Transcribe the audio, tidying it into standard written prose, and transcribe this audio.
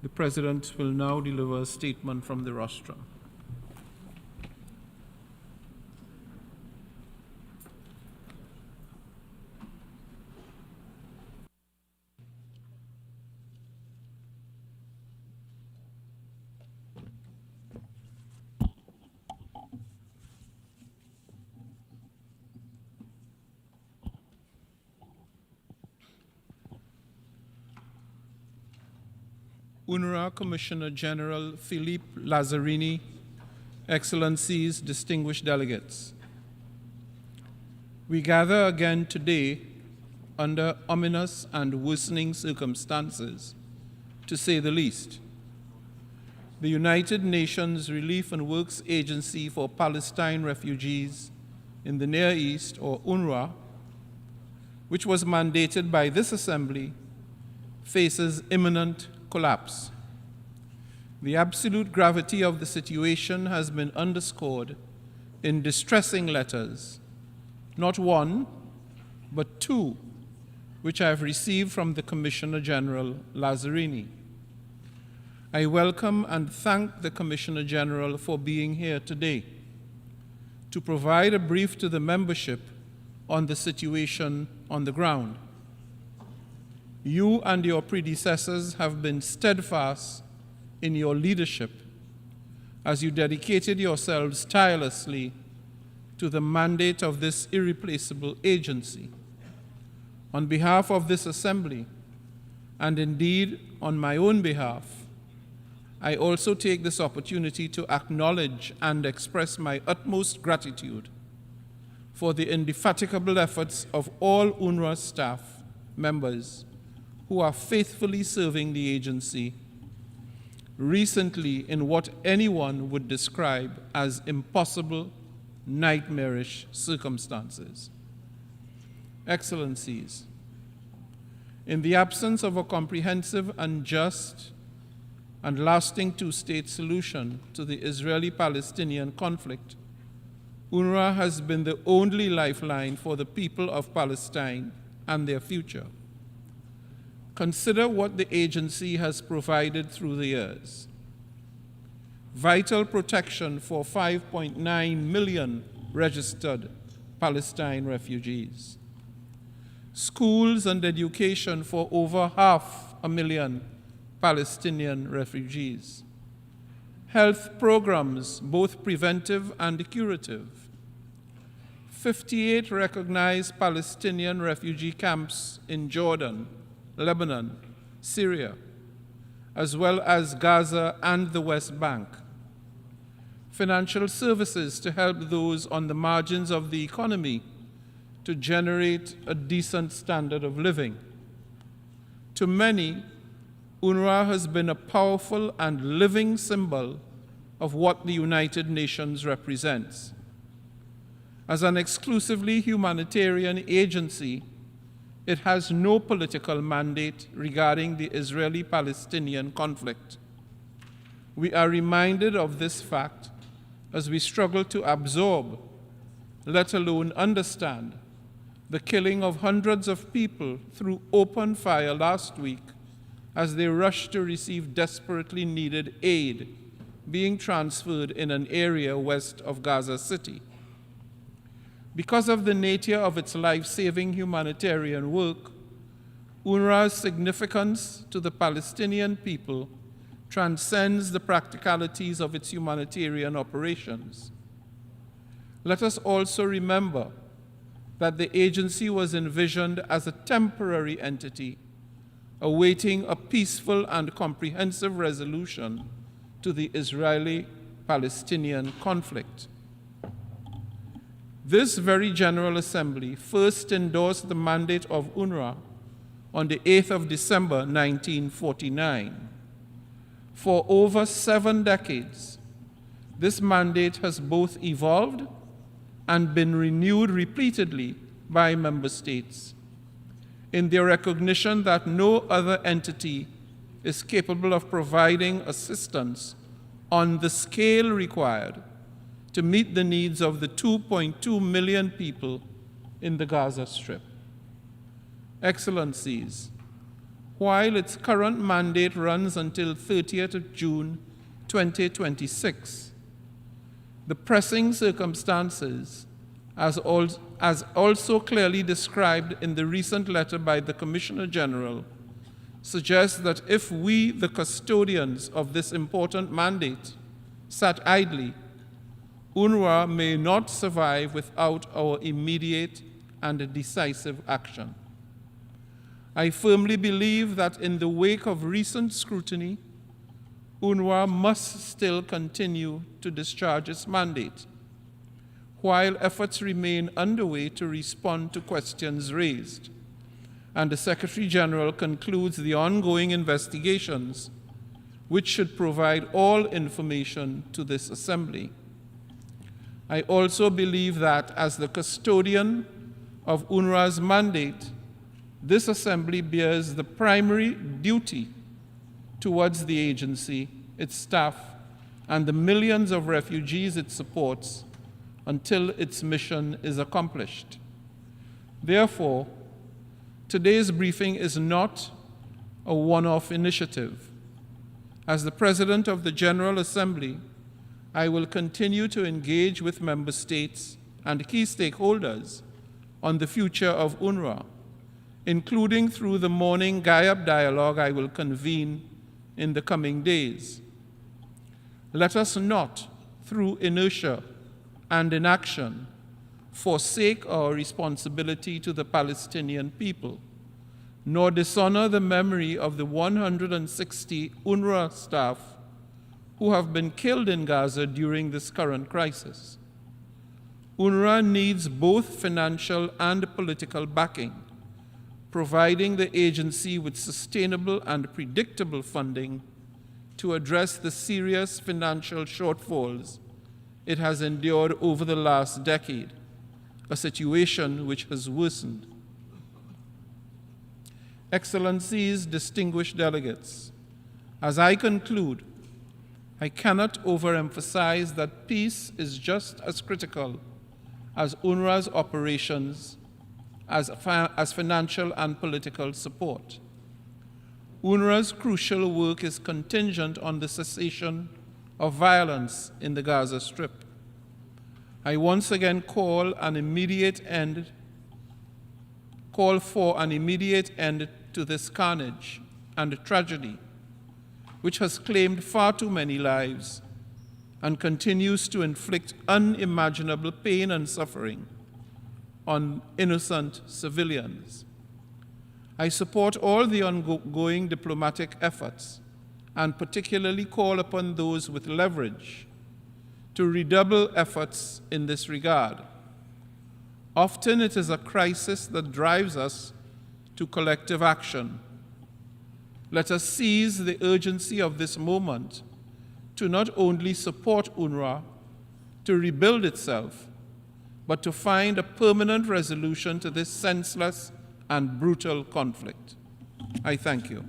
The President will now deliver a statement from the rostrum. UNRWA Commissioner-General Philippe Lazzarini, Excellencies, distinguished delegates. We gather again today under ominous and worsening circumstances, to say the least. The United Nations Relief and Works Agency for Palestine Refugees in the Near East, or UNRWA, which was mandated by this Assembly, faces imminent collapse. The absolute gravity of the situation has been underscored in distressing letters, not one, but two, which I have received from the Commissioner-General Lazzarini. I welcome and thank the Commissioner-General for being here today to provide a brief to the membership on the situation on the ground. You and your predecessors have been steadfast in your leadership as you dedicated yourselves tirelessly to the mandate of this irreplaceable agency. On behalf of this Assembly, and indeed on my own behalf, I also take this opportunity to acknowledge and express my utmost gratitude for the indefatigable efforts of all UNRWA staff members who are faithfully serving the agency recently in what anyone would describe as impossible, nightmarish circumstances. Excellencies, in the absence of a comprehensive and just and lasting two-state solution to the Israeli-Palestinian conflict, UNRWA has been the only lifeline for the people of Palestine and their future. Consider what the agency has provided through the years. Vital protection for 5.9 million registered Palestine refugees. Schools and education for over 500,000 Palestinian refugees. Health programs, both preventive and curative. 58 recognized Palestinian refugee camps in Jordan, Lebanon, Syria, as well as Gaza and the West Bank. Financial services to help those on the margins of the economy to generate a decent standard of living. To many, UNRWA has been a powerful and living symbol of what the United Nations represents. As an exclusively humanitarian agency, it has no political mandate regarding the Israeli-Palestinian conflict. We are reminded of this fact as we struggle to absorb, let alone understand, the killing of hundreds of people through open fire last week as they rushed to receive desperately needed aid being transferred in an area west of Gaza City. Because of the nature of its life-saving humanitarian work, UNRWA's significance to the Palestinian people transcends the practicalities of its humanitarian operations. Let us also remember that the agency was envisioned as a temporary entity, awaiting a peaceful and comprehensive resolution to the Israeli-Palestinian conflict. This very General Assembly first endorsed the mandate of UNRWA on the 8th of December 1949. For over 7 decades, this mandate has both evolved and been renewed repeatedly by member states in their recognition that no other entity is capable of providing assistance on the scale required to meet the needs of the 2.2 million people in the Gaza Strip. Excellencies, while its current mandate runs until 30th of June 2026. The pressing circumstances, as also clearly described in the recent letter by the Commissioner-General, suggest that if we, the custodians of this important mandate, sat idly, UNRWA may not survive without our immediate and decisive action. I firmly believe that in the wake of recent scrutiny, UNRWA must still continue to discharge its mandate, while efforts remain underway to respond to questions raised, and the Secretary-General concludes the ongoing investigations, which should provide all information to this Assembly. I also believe that, as the custodian of UNRWA's mandate, this Assembly bears the primary duty towards the agency, its staff, and the millions of refugees it supports until its mission is accomplished. Therefore, today's briefing is not a one-off initiative. As the President of the General Assembly, I will continue to engage with member states and key stakeholders on the future of UNRWA, including through the morning GAIAP dialogue I will convene in the coming days. Let us not, through inertia and inaction, forsake our responsibility to the Palestinian people, nor dishonor the memory of the 160 UNRWA staff who have been killed in Gaza during this current crisis. UNRWA needs both financial and political backing, providing the agency with sustainable and predictable funding to address the serious financial shortfalls it has endured over the last decade, a situation which has worsened. Excellencies, distinguished delegates, as I conclude, I cannot overemphasize that peace is just as critical as UNRWA's operations as financial and political support. UNRWA's crucial work is contingent on the cessation of violence in the Gaza Strip. I once again call for an immediate end to this carnage and tragedy, which has claimed far too many lives and continues to inflict unimaginable pain and suffering on innocent civilians. I support all the ongoing diplomatic efforts and particularly call upon those with leverage to redouble efforts in this regard. Often it is a crisis that drives us to collective action. Let us seize the urgency of this moment to not only support UNRWA to rebuild itself, but to find a permanent resolution to this senseless and brutal conflict. I thank you.